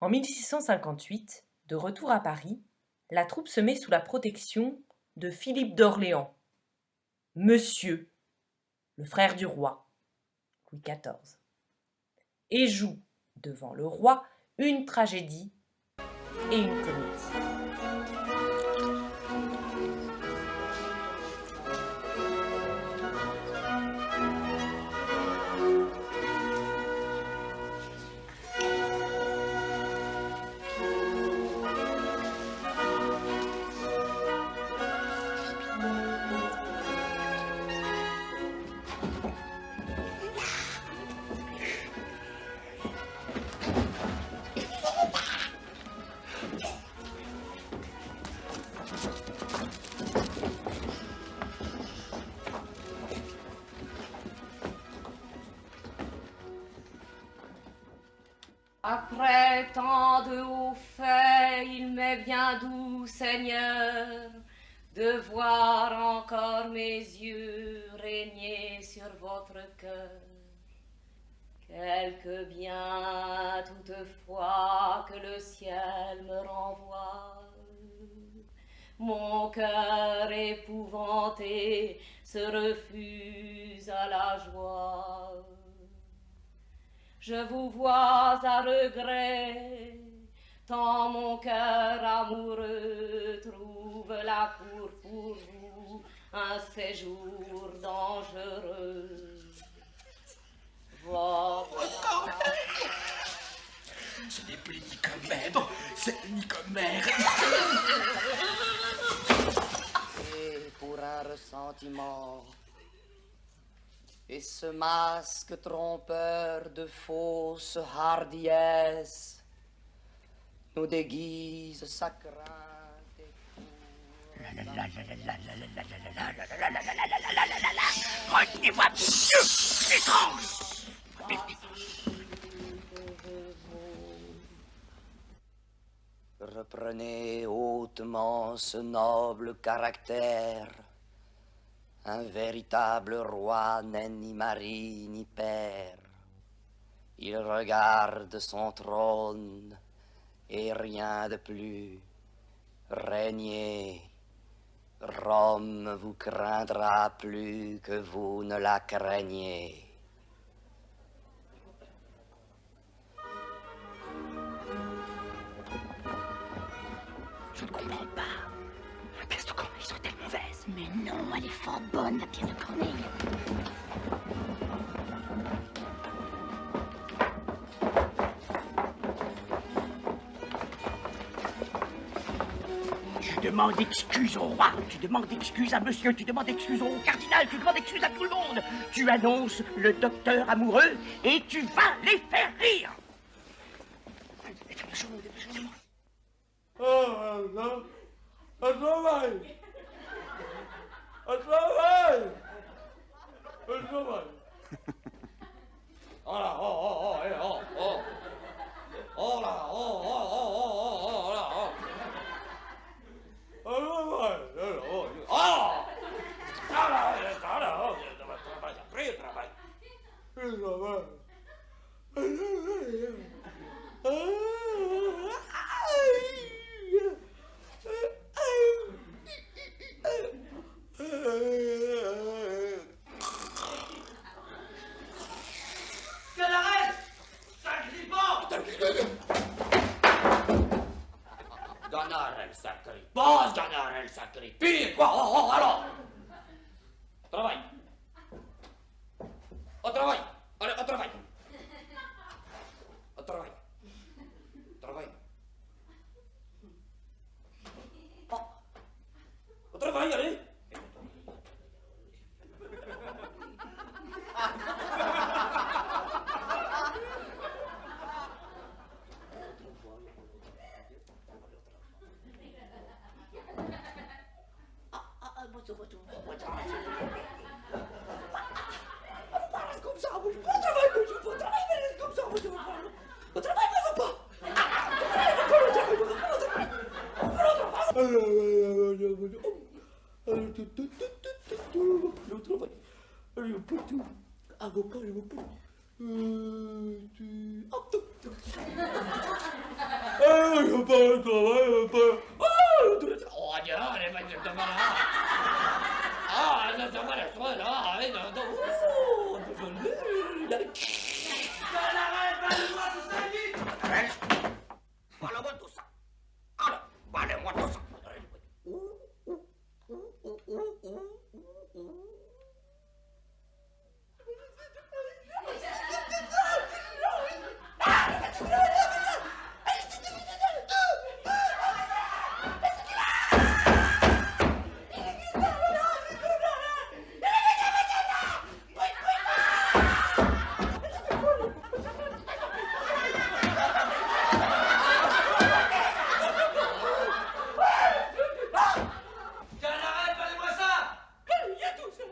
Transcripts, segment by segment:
En 1658, de retour à Paris, la troupe se met sous la protection de Philippe d'Orléans, Monsieur, le frère du roi, Louis XIV, et joue devant le roi une tragédie et une comédie. Après tant de hauts faits, il m'est bien doux, Seigneur, de voir encore mes yeux régner sur votre cœur. Quelque bien toutefois que le ciel me renvoie, mon cœur épouvanté se refuse à la joie. Je vous vois à regret, tant mon cœur amoureux trouve la cour pour vous un séjour dangereux. Ce n'est plus Nicomède, c'est Nicomère. Et pour un ressentiment, et ce masque trompeur de fausse hardiesse nous déguise sa crainte et Retenez-moi, monsieur, étrange. Reprenez hautement ce noble caractère. Un véritable roi n'est ni mari ni père. Il regarde son trône et rien de plus. Régnez. Rome vous craindra plus que vous ne la craignez. Je ne comprends pas. La pièce de Corneille serait-elle mauvaise? Mais non, elle est fort bonne, la pièce de Corneille. Tu demandes excuse au roi, tu demandes excuse à monsieur, tu demandes excuse au cardinal, tu demandes excuse à tout le monde. Tu annonces le docteur amoureux et tu vas les faire rire. Dépêchons-nous, dépêchons-nous. Au travail! Au travail! Au travail! Oh là, oh là, oh! Oh là, oh là, oh! Au travail! Oh! Ah là, travail, après le travail! Le travail! Qu'elle arrête! Sacripant! Ganare il sacrifice, ganare il sacrifice, oh, alors! Travail! Au travail! Allez, au travail! Au travail! Travail! Oh. Au travail, allez! Comme ça, moi je peux travailler, moi je peux travailler, comme ça, moi je veux pas. Au travail, moi je veux pas. je pas le travail, je pas... Oh, Dieu, elle est pas exactement là. Ah, ça va la soirée, là, allez, oh, désolé. Ça n'arrête pas de moi tout ça, vite. Parle-moi tout ça. Alors, parle-moi tout ça. Ça n'arrête pas de moi ça. Il y a tout ça.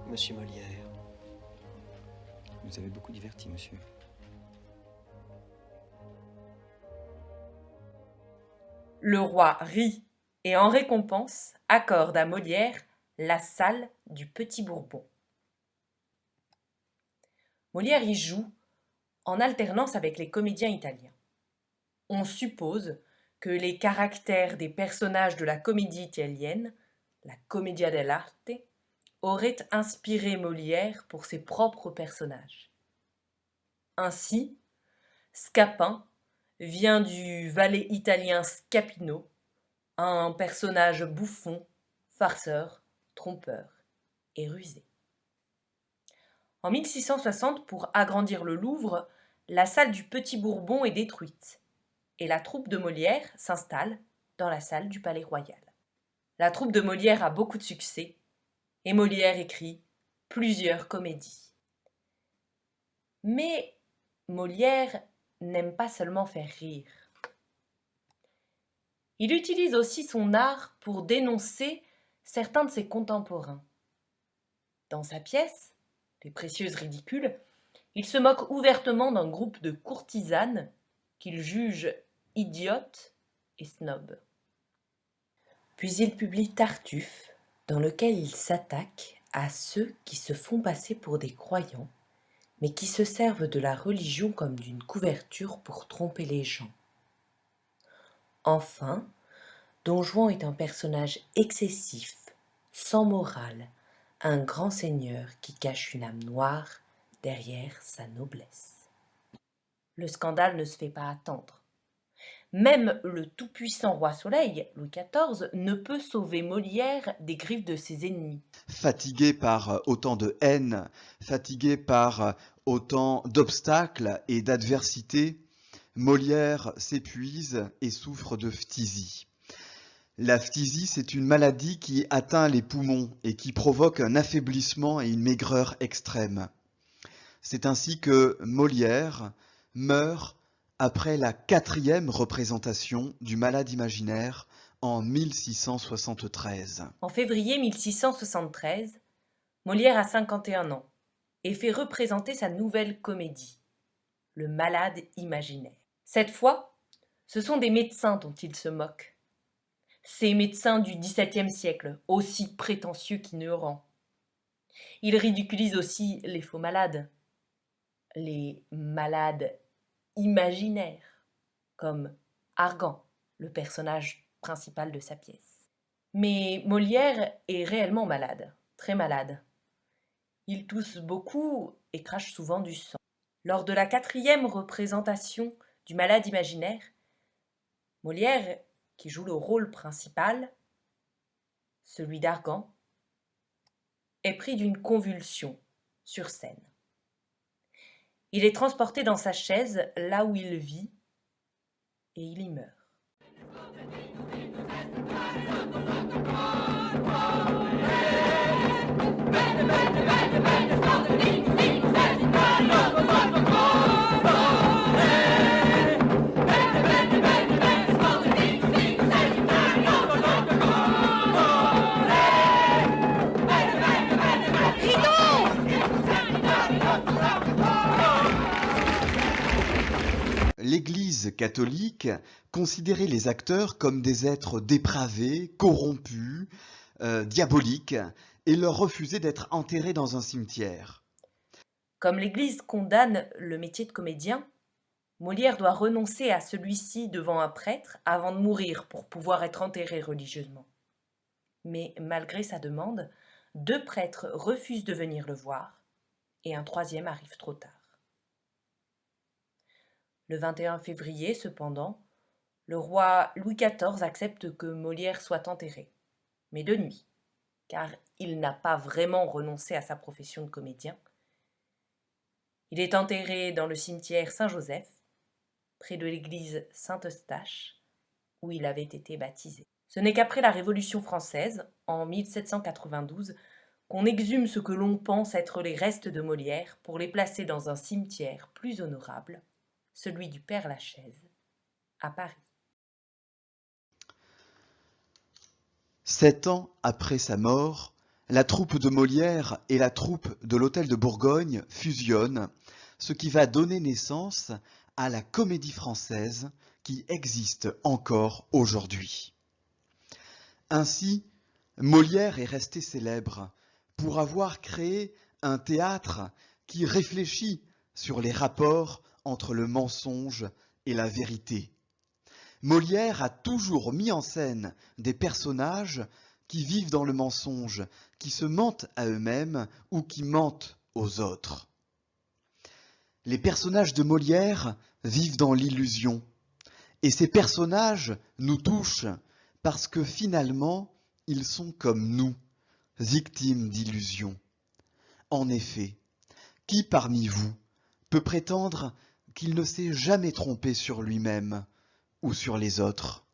Monsieur Molière, vous avez beaucoup diverti, monsieur. Le roi rit et en récompense accorde à Molière la salle du Petit Bourbon. Molière y joue en alternance avec les comédiens italiens. On suppose que les caractères des personnages de la comédie italienne, la commedia dell'arte, auraient inspiré Molière pour ses propres personnages. Ainsi, Scapin vient du valet italien Scapino, un personnage bouffon, farceur, trompeur et rusé. En 1660, pour agrandir le Louvre, la salle du Petit Bourbon est détruite et la troupe de Molière s'installe dans la salle du Palais Royal. La troupe de Molière a beaucoup de succès et Molière écrit plusieurs comédies. Mais Molière n'aime pas seulement faire rire. Il utilise aussi son art pour dénoncer certains de ses contemporains. Dans sa pièce, Les Précieuses Ridicules, il se moque ouvertement d'un groupe de courtisanes qu'il juge idiotes et snobs. Puis il publie Tartuffe, dans lequel il s'attaque à ceux qui se font passer pour des croyants, mais qui se servent de la religion comme d'une couverture pour tromper les gens. Enfin, Don Juan est un personnage excessif, sans morale, un grand seigneur qui cache une âme noire derrière sa noblesse. Le scandale ne se fait pas attendre. Même le tout-puissant roi Soleil, Louis XIV, ne peut sauver Molière des griffes de ses ennemis. Fatigué par autant de haine, fatigué par autant d'obstacles et d'adversités, Molière s'épuise et souffre de phtisie. La phtisie, c'est une maladie qui atteint les poumons et qui provoque un affaiblissement et une maigreur extrême. C'est ainsi que Molière meurt après la 4e représentation du Malade imaginaire en 1673. En février 1673, Molière a 51 ans et fait représenter sa nouvelle comédie, Le Malade imaginaire. Cette fois, ce sont des médecins dont il se moque. ces médecins du XVIIe siècle, aussi prétentieux qu'ignorants. Il ridiculise aussi les faux malades, les malades imaginaires, comme Argan, le personnage principal de sa pièce. Mais Molière est réellement malade, très malade. Il tousse beaucoup et crache souvent du sang. Lors de la 4e représentation du malade imaginaire, Molière, qui joue le rôle principal, celui d'Argan, est pris d'une convulsion sur scène. Il est transporté dans sa chaise là où il vit et il y meurt. L'Église catholique considérait les acteurs comme des êtres dépravés, corrompus, diaboliques, et leur refusait d'être enterrés dans un cimetière. Comme l'Église condamne le métier de comédien, Molière doit renoncer à celui-ci devant un prêtre avant de mourir pour pouvoir être enterré religieusement. Mais malgré sa demande, 2 prêtres refusent de venir le voir et un 3e arrive trop tard. Le 21 février, cependant, le roi Louis XIV accepte que Molière soit enterré, mais de nuit, car il n'a pas vraiment renoncé à sa profession de comédien. Il est enterré dans le cimetière Saint-Joseph, près de l'église Saint-Eustache, où il avait été baptisé. Ce n'est qu'après la Révolution française, en 1792, qu'on exhume ce que l'on pense être les restes de Molière pour les placer dans un cimetière plus honorable, celui du Père-Lachaise, à Paris. 7 ans après sa mort, la troupe de Molière et la troupe de l'Hôtel de Bourgogne fusionnent, ce qui va donner naissance à la Comédie Française qui existe encore aujourd'hui. Ainsi, Molière est resté célèbre pour avoir créé un théâtre qui réfléchit sur les rapports entre le mensonge et la vérité. Molière a toujours mis en scène des personnages qui vivent dans le mensonge, qui se mentent à eux-mêmes ou qui mentent aux autres. Les personnages de Molière vivent dans l'illusion, et ces personnages nous touchent parce que finalement, ils sont comme nous, victimes d'illusions. En effet, qui parmi vous peut prétendre qu'il ne s'est jamais trompé sur lui-même ou sur les autres?